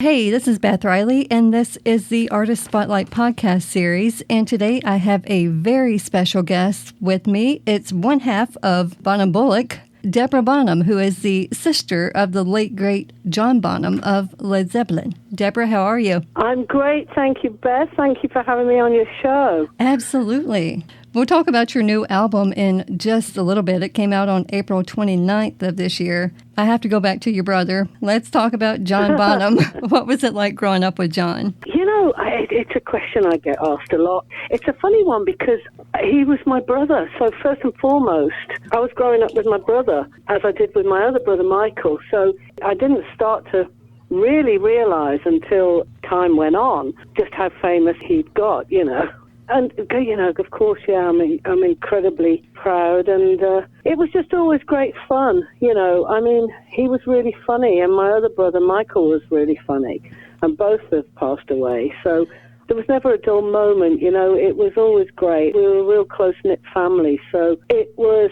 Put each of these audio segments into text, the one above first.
Hey, this is Beth Riley, and this is the Artist Spotlight podcast series. And today I have a very special guest with me. It's one half of Bonham-Bullick, Deborah Bonham, who is the sister of the late, great John Bonham of Led Zeppelin. Deborah, how are you? I'm great. Thank you, Beth. Thank you for having me on your show. Absolutely. We'll talk about your new album in just a little bit. It came out on April 29th of this year. I have to go back to your brother. Let's talk about John Bonham. What was it like growing up with John? You know, it's a question I get asked a lot. It's a funny one because he was my brother. So first and foremost, I was growing up with my brother, as I did with my other brother, Michael. So I didn't start to really realize until time went on just how famous he'd got, you know. And, you know, of course, yeah, I'm incredibly proud. And it was just always great fun, you know. I mean, he was really funny, and my other brother, Michael, was really funny. And both have passed away. So there was never a dull moment, you know. It was always great. We were a real close-knit family. So it was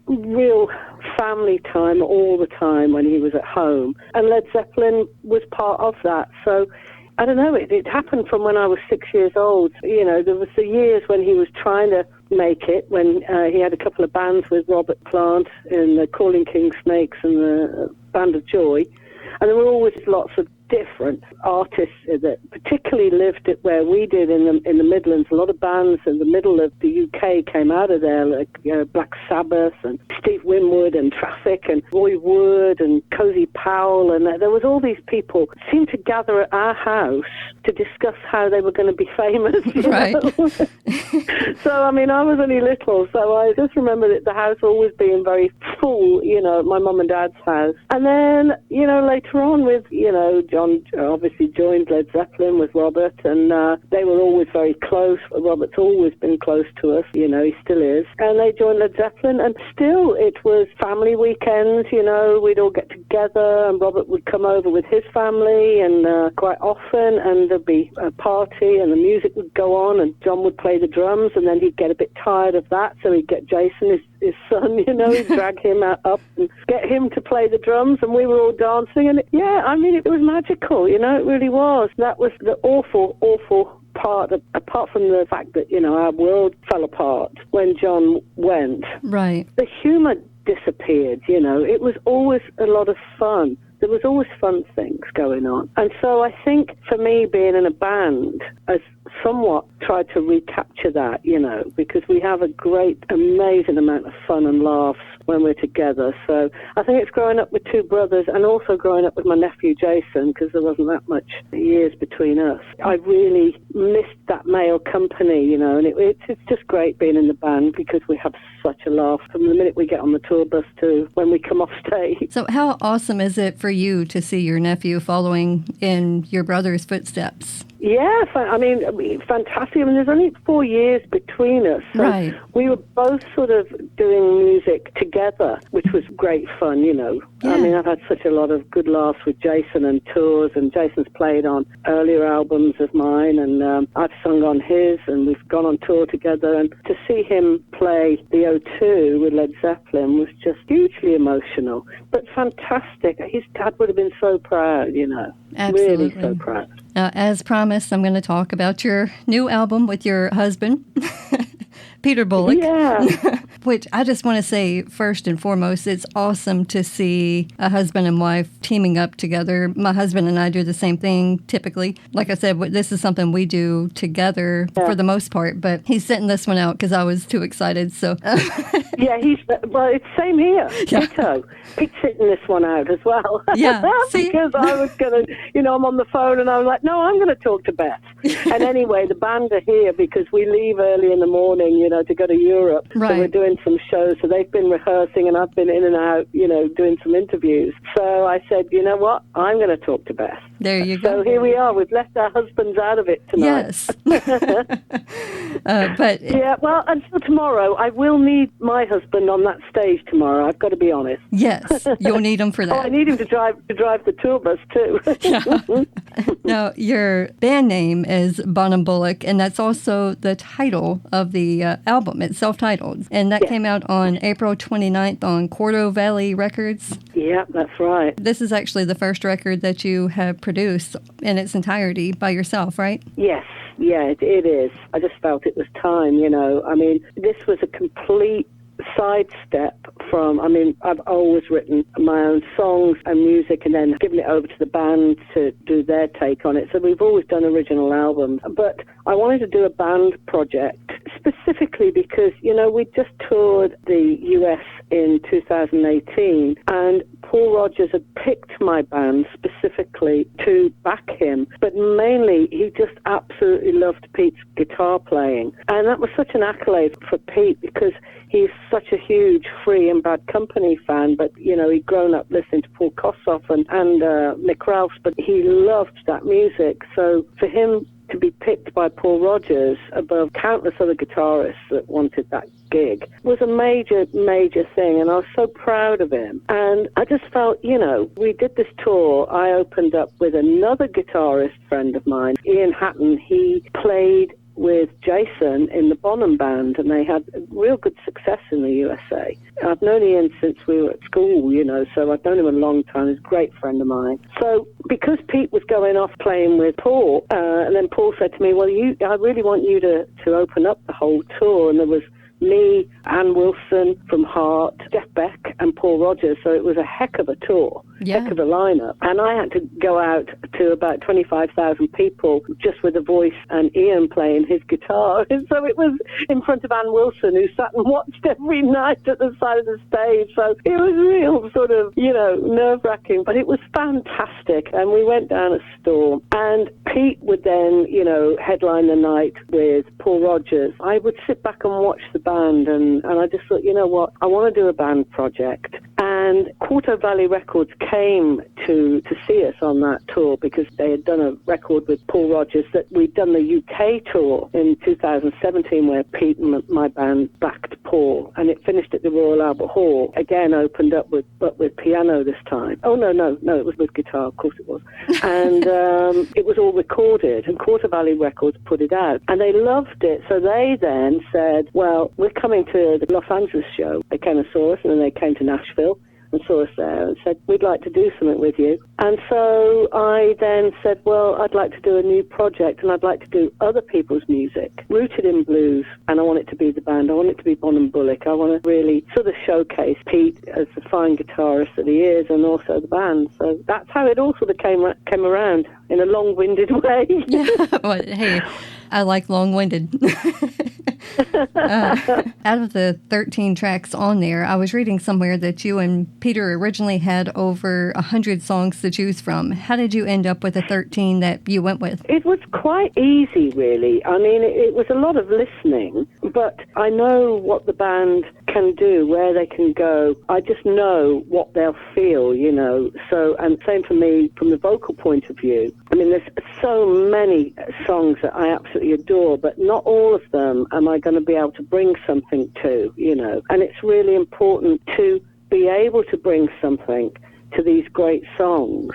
real family time all the time when he was at home. And Led Zeppelin was part of that. So I don't know, it happened from when I was 6 years old. You know, there was the years when he was trying to make it, when he had a couple of bands with Robert Plant in the Calling King Snakes and the Band of Joy. And there were always lots of different artists that particularly lived it where we did in the Midlands. A lot of bands in the middle of the UK came out of there, like Black Sabbath and Steve Winwood and Traffic and Roy Wood and Cozy Powell, and there was all these people seemed to gather at our house to discuss how they were going to be famous. Right. So, I mean, I was only little, so I just remember that the house always being very full, you know, my mum and dad's house. And then, you know, later on with, you know, John obviously joined Led Zeppelin with Robert, and they were always very close. Robert's always been close to us, you know, he still is. And they joined Led Zeppelin, and still it was family weekends, you know, we'd all get together, and Robert would come over with his family, and quite often, and there'd be a party, and the music would go on, and John would play the drums, and then he'd get a bit tired of that, so he'd get Jason, his son, you know, he'd drag him up and get him to play the drums, and we were all dancing, and yeah, I mean, it was magical, you know, it really was. That was the awful part, apart from the fact that, you know, our world fell apart when John went. Right. The humour disappeared, you know. It was always a lot of fun. There was always fun things going on. And so I think for me, being in a band has somewhat tried to recapture that, you know, because we have a great, amazing amount of fun and laughs when we're together. So I think it's growing up with two brothers and also growing up with my nephew Jason, because there wasn't that much years between us. I really missed that male company, you know, and it's just great being in the band because we have such a laugh from the minute we get on the tour bus to when we come off stage. So how awesome is it for you to see your nephew following in your brother's footsteps? Yeah, I mean, fantastic. I mean, there's only 4 years between us. So right. We were both sort of doing music together, which was great fun, you know. Yeah. I mean, I've had such a lot of good laughs with Jason and tours, and Jason's played on earlier albums of mine, and I've sung on his, and we've gone on tour together. And to see him play the O2 with Led Zeppelin was just hugely emotional, but fantastic. His dad would have been so proud, you know. Absolutely. Really so proud. As promised, I'm going to talk about your new album with your husband, Peter Bullock. Yeah. Which I just want to say, first and foremost, it's awesome to see a husband and wife teaming up together. My husband and I do the same thing typically. Like I said, this is something we do together for the most part, but he's sitting this one out because I was too excited. So yeah, well, it's same here. Yeah. Ditto. Pete's sitting this one out as well. Yeah. See? Because I was going to, you know, I'm on the phone and I was like, no, I'm going to talk to Beth. And anyway, the band are here because we leave early in the morning, you know, to go to Europe. Right. So we're doing some shows. So they've been rehearsing and I've been in and out, you know, doing some interviews. So I said, you know what? I'm going to talk to Beth. There you go. So here we are. We've left our husbands out of it tonight. Yes. But yeah, well, until tomorrow, I will need my husband on that stage tomorrow. I've got to be honest. Yes, you'll need him for that. Oh, I need him to drive the tour bus too. Now, your band name as Bonham-Bullock, and that's also the title of the album. It's self-titled, and that came out on April 29th on Quarto Valley Records. Yeah, that's right. This is actually the first record that you have produced in its entirety by yourself, right? Yes. Yeah, it is. I just felt it was time, I mean, this was a complete sidestep from, I've always written my own songs and music and then given it over to the band to do their take on it. So we've always done original albums. But I wanted to do a band project specifically because, we just toured the US in 2018 and Paul Rodgers had picked my band specifically to back him, but mainly he just absolutely loved Pete's guitar playing. And that was such an accolade for Pete because he's such a huge Free and Bad Company fan, but, he'd grown up listening to Paul Kossoff and Mick Ralphs, but he loved that music. So for him to be picked by Paul Rodgers above countless other guitarists that wanted that gig was a major, major thing, and I was so proud of him. And I just felt, we did this tour. I opened up with another guitarist friend of mine, Ian Hatton. He played with Jason in the Bonham band, and they had real good success in the USA. I've known Ian since we were at school, so I've known him a long time. He's a great friend of mine. So because Pete was going off playing with Paul, and then Paul said to me, well, I really want you to open up the whole tour, and there was me, Ann Wilson from Heart, Jeff Beck, and Paul Rodgers. So it was a heck of a tour, heck of a lineup. And I had to go out to about 25,000 people just with a voice and Ian playing his guitar. And so it was in front of Ann Wilson, who sat and watched every night at the side of the stage. So it was real sort of, nerve-wracking, but it was fantastic. And we went down a storm. And Pete would then, headline the night with Paul Rodgers. I would sit back and watch the band, and I just thought, what, I want to do a band project. And Quarto Valley Records came to see us on that tour because they had done a record with Paul Rodgers that we'd done the UK tour in 2017 where Pete and my band backed Paul, and it finished at the Royal Albert Hall. Again, opened up with piano this time. Oh, no, it was with guitar, of course it was. And it was all recorded, and Quarto Valley Records put it out. And they loved it, so they then said, well, we're coming to the Los Angeles show. They came and saw us, and then they came to Nashville and saw us there and said, we'd like to do something with you. And so I then said, well, I'd like to do a new project and I'd like to do other people's music, rooted in blues, and I want it to be the band. I want it to be Bonham-Bullock. I want to really sort of showcase Pete as the fine guitarist that he is and also the band. So that's how it all sort of came around in a long-winded way. Yeah, well, hey, I like long-winded. Out of the 13 tracks on there, I was reading somewhere that you and Peter originally had over 100 songs to choose from. How did you end up with the 13 that you went with? It was quite easy, really. I mean, it was a lot of listening, but I know what the band can do, where they can go. I just know what they'll feel, So, and same for me from the vocal point of view. I mean, there's so many songs that I absolutely adore, but not all of them am I going to be able to bring something to, And it's really important to be able to bring something to these great songs,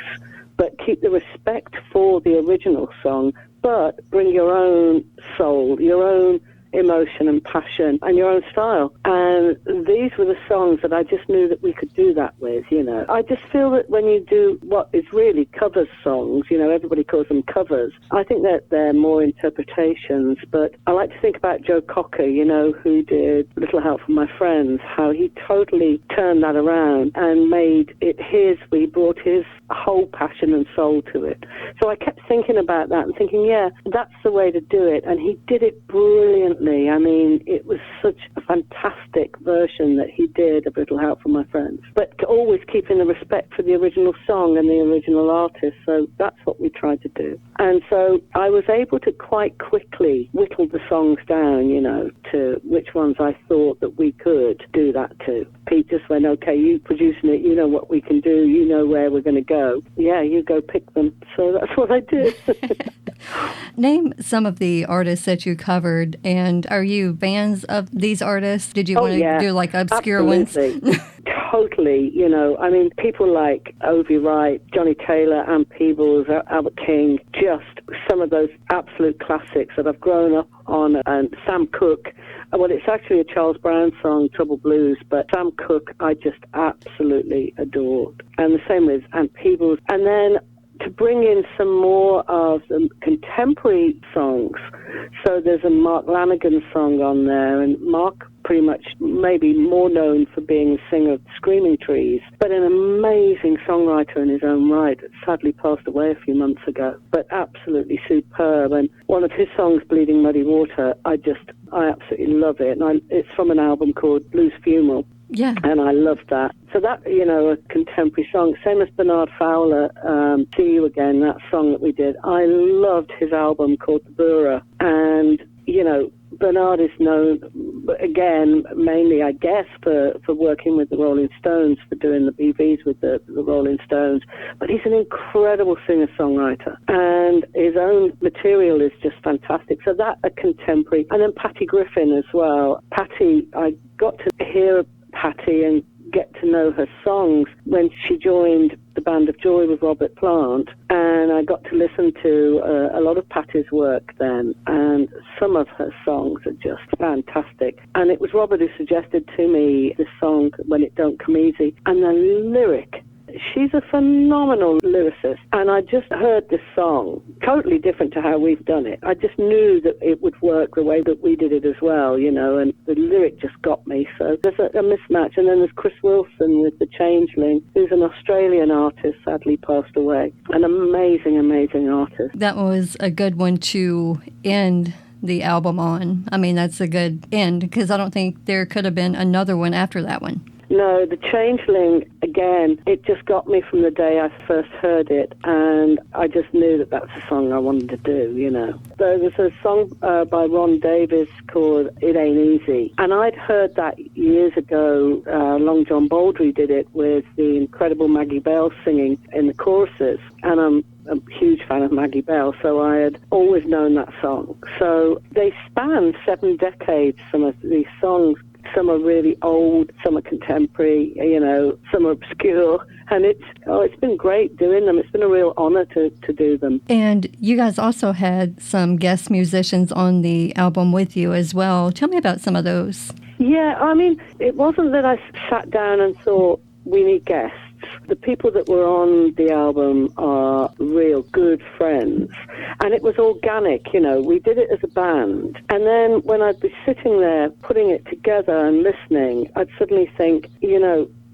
but keep the respect for the original song, but bring your own soul, your own emotion and passion and your own style. And these were the songs that I just knew that we could do that with, I just feel that when you do what is really covers songs, everybody calls them covers. I think that they're more interpretations, but I like to think about Joe Cocker, who did Little Help from My Friends, how he totally turned that around and made it his. We brought his whole passion and soul to it. So I kept thinking about that and thinking, yeah, that's the way to do it. And he did it brilliantly. I mean, it was such a fantastic version that he did of Little Help from My Friends, but always keeping the respect for the original song and the original artist. So that's what we tried to do. And so I was able to quite quickly whittle the songs down, to which ones I thought that we could do that to. Pete just went, okay, you producing it, you know what we can do, you know where we're going to go. Yeah, you go pick them. So that's what I did. Name some of the artists that you covered, and are you fans of these artists? Did you want to do like obscure ones? totally, I mean, people like Ovi Wright, Johnny Taylor, and Peebles, Albert King, just some of those absolute classics that I've grown up on, and Sam Cooke. Well, it's actually a Charles Brown song, Trouble Blues, but Sam Cooke I just absolutely adored. And the same with and Peebles. And then to bring in some more of the contemporary songs. So there's a Mark Lanigan song on there, and Mark pretty much maybe more known for being the singer of Screaming Trees, but an amazing songwriter in his own right, sadly passed away a few months ago, but absolutely superb. And one of his songs, Bleeding Muddy Water, I absolutely love it. And it's from an album called Blues Funeral. Yeah. And I love that. So that, a contemporary song. Same as Bernard Fowler, See You Again, that song that we did. I loved his album called The Bura. And, Bernard is known, again, mainly, I guess, for working with the Rolling Stones, for doing the BVs with the Rolling Stones. But he's an incredible singer-songwriter. And his own material is just fantastic. So that, a contemporary. And then Patty Griffin as well. Patty, I got to hear Patty and get to know her songs when she joined the Band of Joy with Robert Plant, and I got to listen to a lot of Patty's work then, and some of her songs are just fantastic. And it was Robert who suggested to me this song, When It Don't Come Easy, and the lyric. She's a phenomenal lyricist, and I just heard this song, totally different to how we've done it. I just knew that it would work the way that we did it as well, and the lyric just got me. So there's a mismatch. And then there's Chris Wilson with The Changeling, who's an Australian artist, sadly passed away. An amazing, amazing artist. That was a good one to end the album on. I mean, that's a good end, because I don't think there could have been another one after that one. No, The Changeling, again, it just got me from the day I first heard it, and I just knew that that's a song I wanted to do, There was a song by Ron Davis called It Ain't Easy, and I'd heard that years ago. Long John Baldry did it with the incredible Maggie Bell singing in the choruses, and I'm a huge fan of Maggie Bell, so I had always known that song. So they span 7 decades, some of these songs. Some are really old, some are contemporary, some are obscure. And it's been great doing them. It's been a real honor to do them. And you guys also had some guest musicians on the album with you as well. Tell me about some of those. Yeah, I mean, it wasn't that I sat down and thought, we need guests. The people that were on the album are real good friends. And it was organic, we did it as a band. And then when I'd be sitting there putting it together and listening, I'd suddenly think,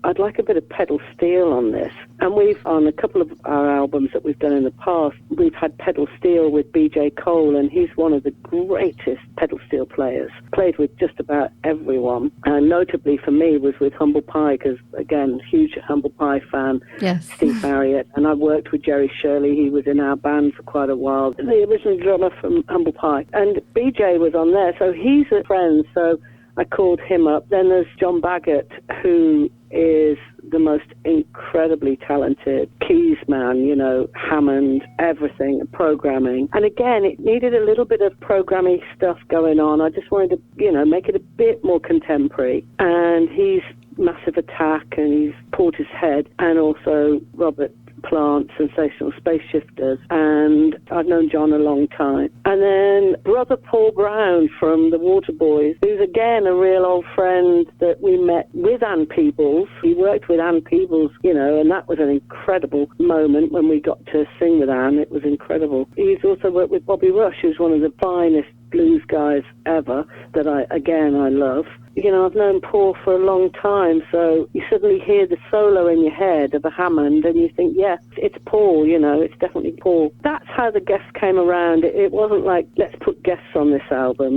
I'd like a bit of pedal steel on this. And on a couple of our albums that we've done in the past, we've had pedal steel with B.J. Cole, and he's one of the greatest pedal steel players. Played with just about everyone. And notably for me was with Humble Pie, because, again, huge Humble Pie fan. Yes. Steve Marriott. And I worked with Jerry Shirley. He was in our band for quite a while. The original drummer from Humble Pie. And B.J. was on there, so he's a friend, so I called him up. Then there's John Baggott, who is the most incredibly talented keys man, Hammond, everything, programming. And again, it needed a little bit of programming stuff going on. I just wanted to, make it a bit more contemporary. And he's Massive Attack, and he's Portishead, and also Robert Plant, Sensational Space Shifters, and I've known John a long time. And then brother Paul Brown from the Waterboys, who's again a real old friend that we met with Ann Peebles. He worked with Ann Peebles, and that was an incredible moment when we got to sing with Ann. It was incredible. He's also worked with Bobby Rush, who's one of the finest blues guys ever that I love. I've known Paul for a long time, so you suddenly hear the solo in your head of a Hammond, and you think, yeah, it's Paul, it's definitely Paul. That's how the guests came around. It wasn't like, let's put guests on this album,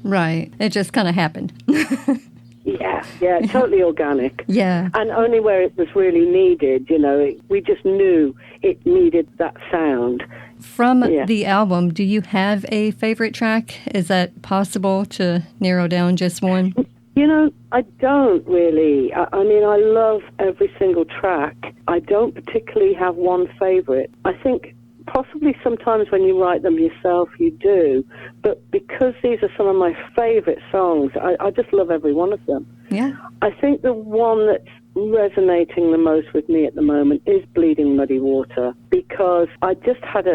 Right. It just kind of happened. Yeah, totally organic. Yeah. And only where it was really needed, we just knew it needed that sound. From the album, do you have a favorite track? Is that possible to narrow down just one? I don't really. I mean, I love every single track. I don't particularly have one favorite. I think possibly sometimes when you write them yourself, you do. But because these are some of my favorite songs, I just love every one of them. Yeah. I think the one that's resonating the most with me at the moment is Bleeding Muddy Water, because I just had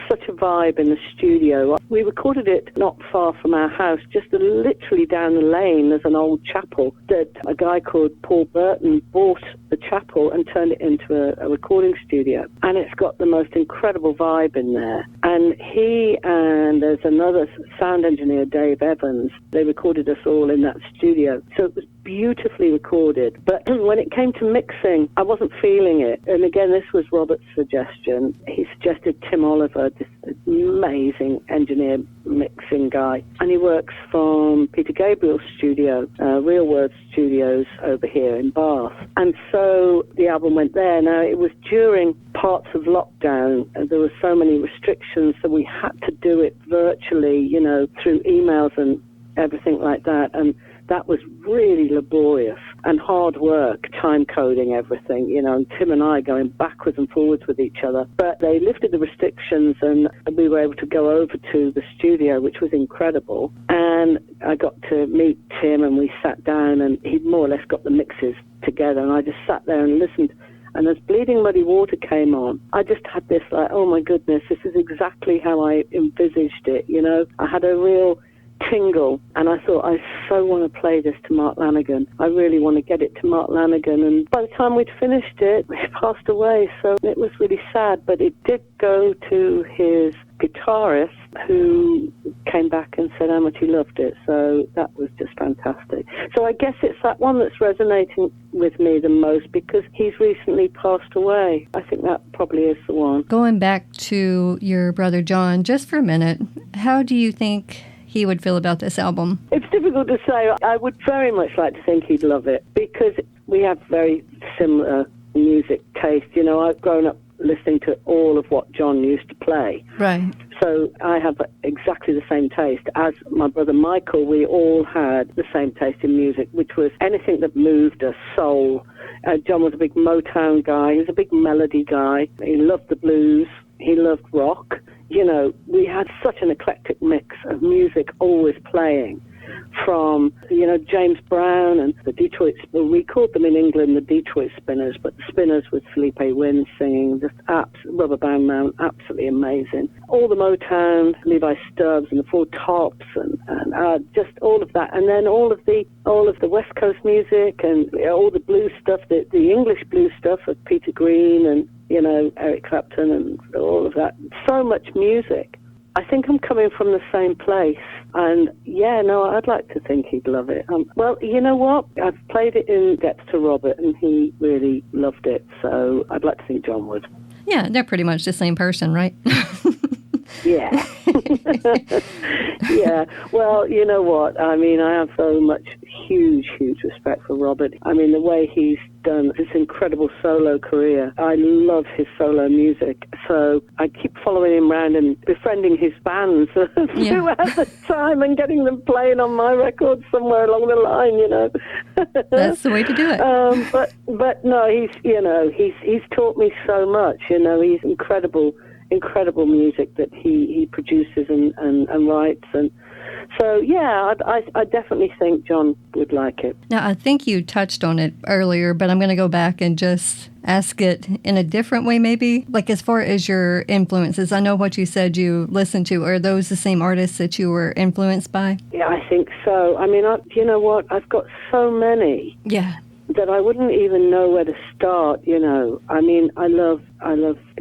such a vibe in the studio. We recorded it not far from our house, just literally down the lane. There's an old chapel that a guy called Paul Burton bought the chapel and turned it into a recording studio. And it's got the most incredible vibe in there. And he and there's another sound engineer, Dave Evans, they recorded us all in that studio. So it was beautifully recorded. But when it came to mixing, I wasn't feeling it. And again, this was Robert's suggestion. He suggested Tim Oliver, this amazing engineer, mixing guy. And he works from Peter Gabriel's studio, Real Words Studios over here in Bath. And so the album went there. Now, it was during parts of lockdown. There were so many restrictions, so we had to do it virtually, you know, through emails and everything like that. And that was really laborious and hard work, time coding everything, you know, and Tim and I going backwards and forwards with each other. But they lifted the restrictions and we were able to go over to the studio, which was incredible. And I got to meet Tim and we sat down and he more or less got the mixes together. And I just sat there and listened. And as Bleeding Muddy Water came on, I just had this like, oh my goodness, this is exactly how I envisaged it, you know. I had a real tingle, and I thought, I so want to play this to Mark Lanegan. I really want to get it to Mark Lanegan. And by the time we'd finished it, he passed away, so it was really sad. But it did go to his guitarist, who came back and said how much he loved it. So that was just fantastic. So I guess it's that one that's resonating with me the most because he's recently passed away. I think that probably is the one. Going back to your brother John, just for a minute, how do you think he would feel about this album? It's difficult to say. I would very much like to think he'd love it because we have very similar music taste. You know, I've grown up listening to all of what John used to play. Right. So I have exactly the same taste as my brother Michael. We all had the same taste in music, which was anything that moved us, soul. John was a big Motown guy. He was a big melody guy. He loved the blues. He loved rock. You know, we had such an eclectic mix of music always playing from, you know, James Brown and the Detroit, well, we called them in England the Detroit Spinners, but the Spinners with Felipe Wynne singing, just Rubber Band Man, absolutely amazing. All the Motown, Levi Stubbs and the Four Tops and just all of that. And then all of the West Coast music and all the blues stuff, the English blues stuff of Peter Green and, you know, Eric Clapton and all of that. So much music. I think I'm coming from the same place. And, yeah, no, I'd like to think he'd love it. Well, you know what? I've played it in depth to Robert, and he really loved it. So I'd like to think John would. Yeah, they're pretty much the same person, right? Yeah. Yeah. Well, you know what? I mean, I have so much huge respect for Robert. I mean, the way he's done this incredible solo career. I love his solo music. So I keep following him around and befriending his bands throughout the time and getting them playing on my records somewhere along the line, you know. That's the way to do it. But no, he's taught me so much, you know. He's incredible music that he produces and writes. And so, yeah, I definitely think John would like it. Now, I think you touched on it earlier, but I'm going to go back and just ask it in a different way, maybe. Like, as far as your influences, I know what you said you listened to. Are those the same artists that you were influenced by? Yeah, I think so. I mean, you know what? I've got so many. Yeah. That I wouldn't even know where to start, you know. I mean, I love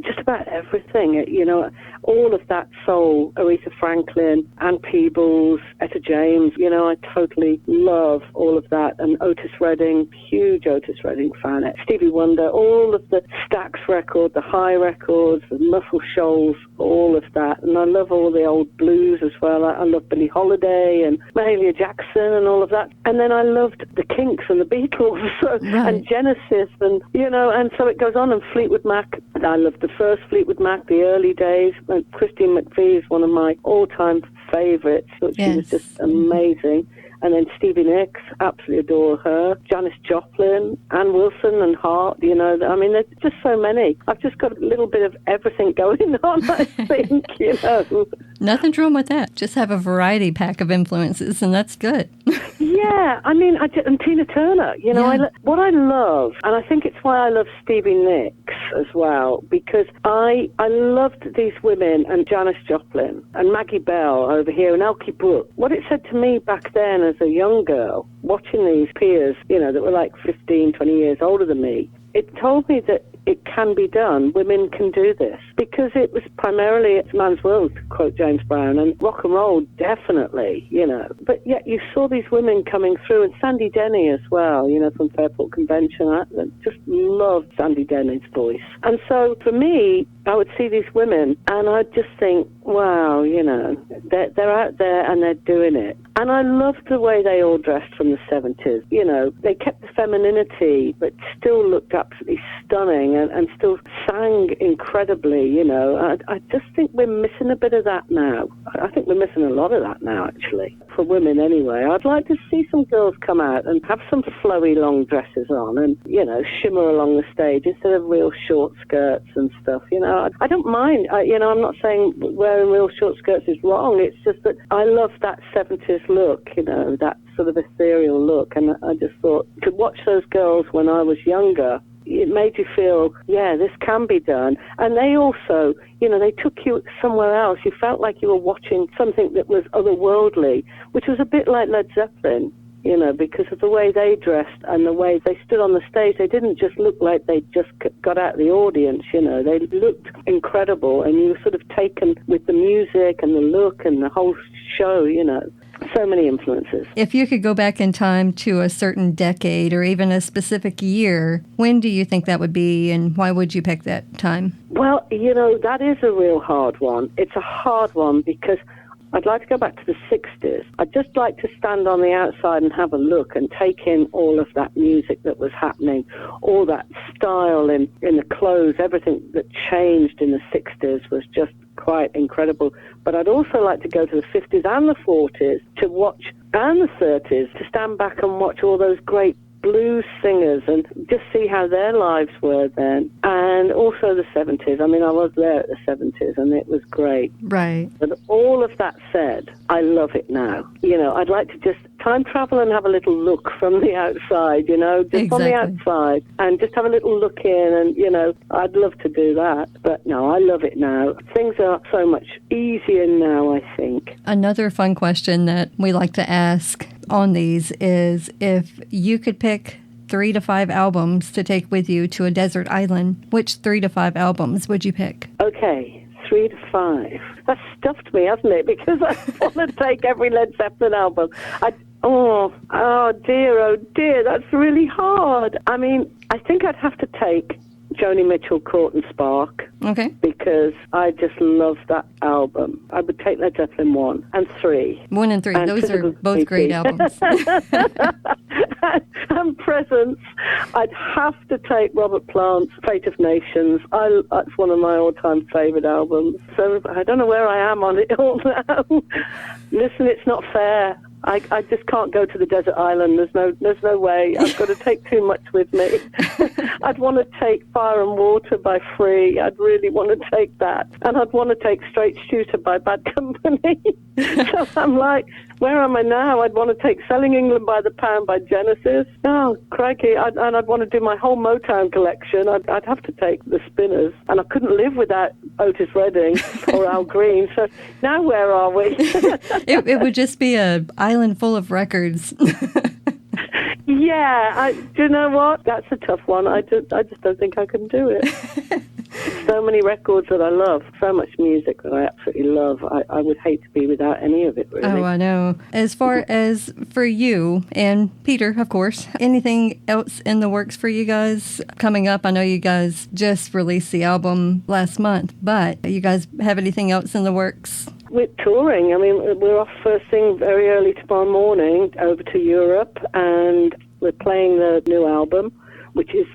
just about everything, you know, all of that soul, Aretha Franklin, Ann Peebles, Etta James, you know, I totally love all of that. And Otis Redding, huge Otis Redding fan. Stevie Wonder, all of the Stax record, the High records, the Muscle Shoals, all of that. And I love all the old blues as well. I love Billie Holiday and Mahalia Jackson and all of that. And then I loved the Kinks and the Beatles and Genesis and, you know, and so it goes on. And Fleetwood Mac, I loved the first Fleetwood Mac, the early days. And Christine McVie is one of my all-time favorites. She was just amazing. And then Stevie Nicks, absolutely adore her. Janis Joplin, Ann Wilson and Hart, you know. I mean, there's just so many. I've just got a little bit of everything going on, I think, you know. Nothing's wrong with that. Just have a variety pack of influences, and that's good. Yeah, I mean, and Tina Turner, you know, Yeah. what I love, and I think it's why I love Stevie Nicks as well, because I loved these women, and Janis Joplin, and Maggie Bell over here, and Elkie Brooke. What it said to me back then as a young girl, watching these peers, you know, that were like 15, 20 years older than me, it told me that it can be done. Women can do this. Because it was primarily a man's world, to quote James Brown, and rock and roll, definitely, you know. But yet you saw these women coming through, and Sandy Denny as well, you know, from Fairport Convention. I just loved Sandy Denny's voice. And so for me, I would see these women, and I'd just think, wow, you know, they're out there and they're doing it. And I loved the way they all dressed from the 70s. You know, they kept the femininity, but still looked absolutely stunning and still sang incredibly, you know. I just think we're missing a bit of that now. I think we're missing a lot of that now, actually, for women anyway. I'd like to see some girls come out and have some flowy long dresses on and, you know, shimmer along the stage instead of real short skirts and stuff, you know. I don't mind, you know, I'm not saying wearing real short skirts is wrong. It's just that I love that 70s look, you know, that sort of ethereal look. And I just thought, to watch those girls when I was younger, it made you feel, yeah, this can be done. And they also, you know, they took you somewhere else. You felt like you were watching something that was otherworldly, which was a bit like Led Zeppelin, you know, because of the way they dressed and the way they stood on the stage. They didn't just look like they just got out of the audience, you know. They looked incredible, and you were sort of taken with the music and the look and the whole show, you know. So many influences. If you could go back in time to a certain decade or even a specific year, when do you think that would be, and why would you pick that time? Well, you know, that is a real hard one. It's a hard one because I'd like to go back to the 60s. I'd just like to stand on the outside and have a look and take in all of that music that was happening, all that style in the clothes, everything that changed in the 60s was just quite incredible. But I'd also like to go to the 50s and the 40s to watch, and the 30s, to stand back and watch all those great blues singers and just see how their lives were then. And also the 70s. I mean, I was there at the 70s and it was great. Right. But all of that said, I love it now. You know, I'd like to just time travel and have a little look from the outside, you know, just Exactly. on the outside, and just have a little look in, and, you know, I'd love to do that. But no, I love it now. Things are so much easier now, I think. Another fun question that we like to ask on these is, if you could pick 3 to 5 albums to take with you to a desert island, which 3 to 5 albums would you pick? Okay, 3 to 5. That's stuffed me, hasn't it? Because I want to take every Led Zeppelin album. Oh dear, that's really hard. I mean, I think I'd have to take Joni Mitchell, Court and Spark. Okay. Because I just love that album. I would take Led Zeppelin 1 and 3. 1 and 3. And Those are Physical both great albums. And Presents. I'd have to take Robert Plant's Fate of Nations. That's one of my all-time favourite albums. So I don't know where I am on it all now. Listen, it's not fair. I just can't go to the desert island. There's no way. I've got to take too much with me. I'd want to take Fire and Water by Free. I'd really want to take that. And I'd want to take Straight Shooter by Bad Company. So I'm like, where am I now? I'd want to take Selling England by the Pound by Genesis. Oh, crikey. And I'd want to do my whole Motown collection. I'd have to take the Spinners. And I couldn't live without Otis Redding or Al Green. So now where are we? It would just be an island full of records. Yeah, do you know what? That's a tough one. I just don't think I can do it. So many records that I love, so much music that I absolutely love. I would hate to be without any of it, really. Oh, I know. As far as for you and Peter, of course, anything else in the works for you guys coming up? I know you guys just released the album last month, but you guys have anything else in the works? We're touring. I mean, we're off first thing very early tomorrow morning over to Europe, and we're playing the new album, which is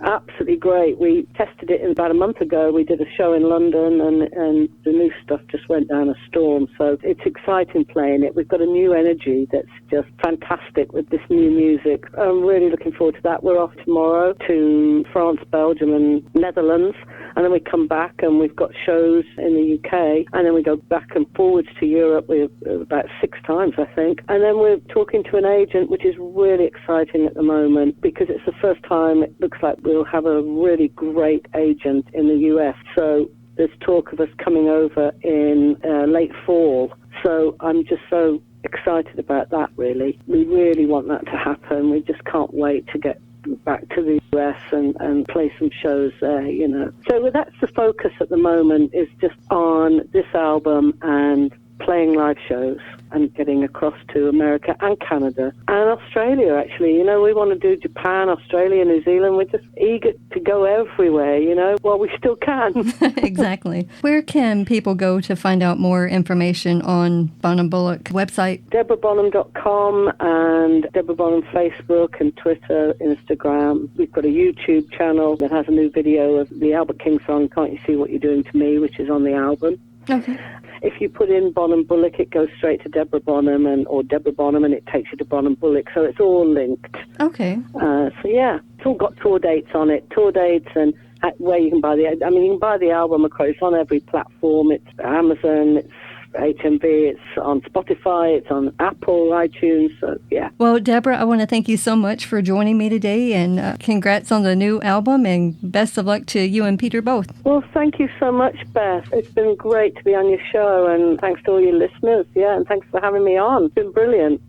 Absolutely great. We tested it about a month ago. We did a show in London, and the new stuff just went down a storm. So it's exciting playing it. We've got a new energy that's just fantastic with this new music. I'm really looking forward to that. We're off tomorrow to France, Belgium, and Netherlands. And then we come back and we've got shows in the UK. And then we go back and forwards to Europe. We're about 6 times, I think. And then we're talking to an agent, which is really exciting at the moment because it's the first time it looks like we'll have a really great agent in the US. So there's talk of us coming over in late fall. So I'm just so excited about that, really. We really want that to happen. We just can't wait to get back to the US and play some shows there, you know. So that's the focus at the moment, is just on this album and playing live shows and getting across to America and Canada and Australia, actually. You know, we want to do Japan, Australia, New Zealand. We're just eager to go everywhere, you know, while we still can. Exactly. Where can people go to find out more information on Bonham Bullock website? DeborahBonham.com and Deborah Bonham Facebook and Twitter, Instagram. We've got a YouTube channel that has a new video of the Albert King song, Can't You See What You're Doing to Me, which is on the album. Okay. If you put in Bonham-Bullick, it goes straight to Deborah Bonham or Deborah Bonham, and it takes you to Bonham-Bullick. So it's all linked. Okay. So yeah, it's all got tour dates on it. Tour dates and where you can buy you can buy the album across. It's on every platform. It's Amazon, it's HMV, it's on Spotify, it's on Apple, iTunes, so yeah. Well, Deborah, I want to thank you so much for joining me today, and congrats on the new album, and best of luck to you and Peter both. Well, thank you so much, Beth. It's been great to be on your show, and thanks to all your listeners, and thanks for having me on. It's been brilliant.